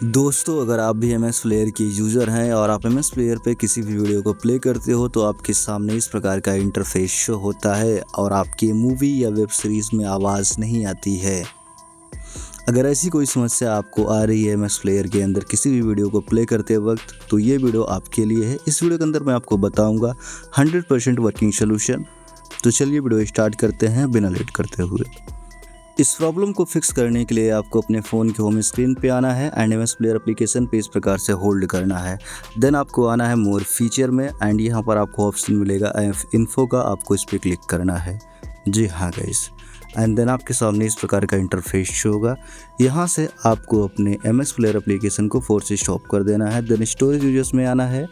दोस्तों, अगर आप भी एम एस प्लेयर के यूज़र हैं और आप एम एस प्लेयर पे किसी भी वीडियो को प्ले करते हो तो आपके सामने इस प्रकार का इंटरफेस शो होता है और आपकी मूवी या वेब सीरीज़ में आवाज़ नहीं आती है। अगर ऐसी कोई समस्या आपको आ रही है एम एस प्लेयर के अंदर किसी भी वीडियो को प्ले करते वक्त, तो ये वीडियो आपके लिए है। इस वीडियो के अंदर मैं आपको बताऊँगा 100% वर्किंग सोल्यूशन। तो चलिए वीडियो स्टार्ट करते हैं बिना लेट करते हुए। इस प्रॉब्लम को फिक्स करने के लिए आपको अपने फ़ोन के होम स्क्रीन पे आना है and M S player application पे इस प्रकार से होल्ड करना है। देन आपको आना है मोर फीचर में एंड यहाँ पर आपको ऑप्शन मिलेगा एफ इन्फो का, आपको इस पर क्लिक करना है। जी हाँ गाइस, एंड देन आपके सामने इस प्रकार का इंटरफेस शो होगा। यहाँ से आपको अपने एम एस प्लेयर एप्लीकेशन को फोर्स स्टॉप कर देना है। देन स्टोरेज यूजर्स में आना है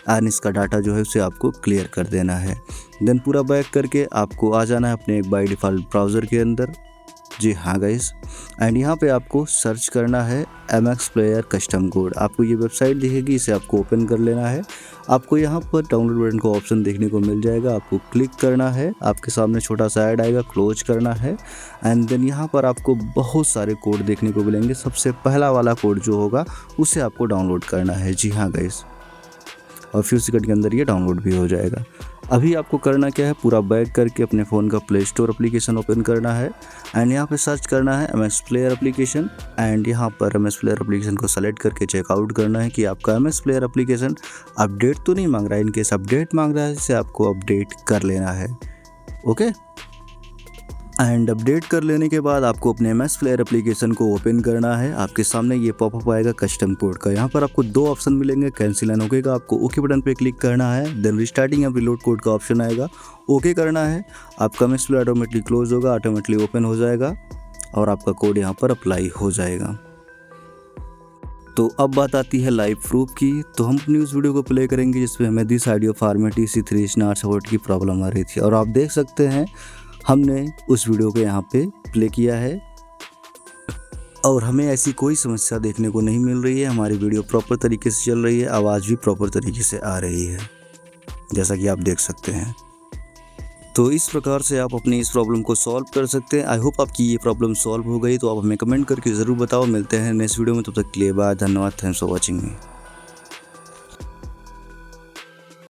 एंड इसका डाटा जो है उसे आपको क्लियर कर देना है। देन पूरा बैक करके आपको आ जाना है अपने बाई डिफ़ॉल्ट ब्राउज़र के अंदर। जी हाँ गाइस, एंड यहाँ पे आपको सर्च करना है MX प्लेयर कस्टम कोड। आपको ये वेबसाइट दिखेगी, इसे आपको ओपन कर लेना है। आपको यहाँ पर डाउनलोड बटन का ऑप्शन देखने को मिल जाएगा, आपको क्लिक करना है। आपके सामने छोटा सा ऐड आएगा, क्लोज करना है एंड देन यहाँ पर आपको बहुत सारे कोड देखने को मिलेंगे। सबसे पहला वाला कोड जो होगा उसे आपको डाउनलोड करना है। जी हाँ गाइस, और फ्यू सेकंड के अंदर ये डाउनलोड भी हो जाएगा। अभी आपको करना क्या है, पूरा बैक करके अपने फ़ोन का प्ले स्टोर एप्लीकेशन ओपन करना है एंड यहाँ पे सर्च करना है एमएस प्लेयर एप्लीकेशन एंड यहाँ पर एमएस प्लेयर एप्लीकेशन को सेलेक्ट करके चेकआउट करना है कि आपका एमएस प्लेयर एप्लीकेशन अपडेट तो नहीं मांग रहा है। इनकेस अपडेट मांग रहा है इसे आपको अपडेट कर लेना है। ओके, एंड अपडेट कर लेने के बाद आपको अपने एम एस प्लेयर एप्लीकेशन को ओपन करना है। आपके सामने ये पॉपअप आएगा कस्टम कोड का। यहाँ पर आपको दो ऑप्शन मिलेंगे, कैंसिल एंड ओके का। आपको ओके बटन पे क्लिक करना है। देन रिस्टार्टिंग या रिलोड कोड का ऑप्शन आएगा, ओके करना है। आपका M S player automatically close होगा, ऑटोमेटिकली ओपन हो जाएगा और आपका कोड यहाँ पर अप्लाई हो जाएगा। तो अब बात आती है लाइव प्रूफ की। तो हम अपनी उस वीडियो को प्ले करेंगे जिसमें हमें this audio format EC3 star support की प्रॉब्लम आ रही थी और आप देख सकते हैं हमने उस वीडियो को यहाँ पे प्ले किया है और हमें ऐसी कोई समस्या देखने को नहीं मिल रही है। हमारी वीडियो प्रॉपर तरीके से चल रही है, आवाज़ भी प्रॉपर तरीके से आ रही है, जैसा कि आप देख सकते हैं। तो इस प्रकार से आप अपनी इस प्रॉब्लम को सॉल्व कर सकते हैं। आई होप आपकी ये प्रॉब्लम सॉल्व हो गई। तो आप हमें कमेंट करके ज़रूर बताओ। मिलते हैं नेक्स्ट वीडियो में, तब तक के लिए बाय, धन्यवाद, थैंक्स फॉर वॉचिंग मी।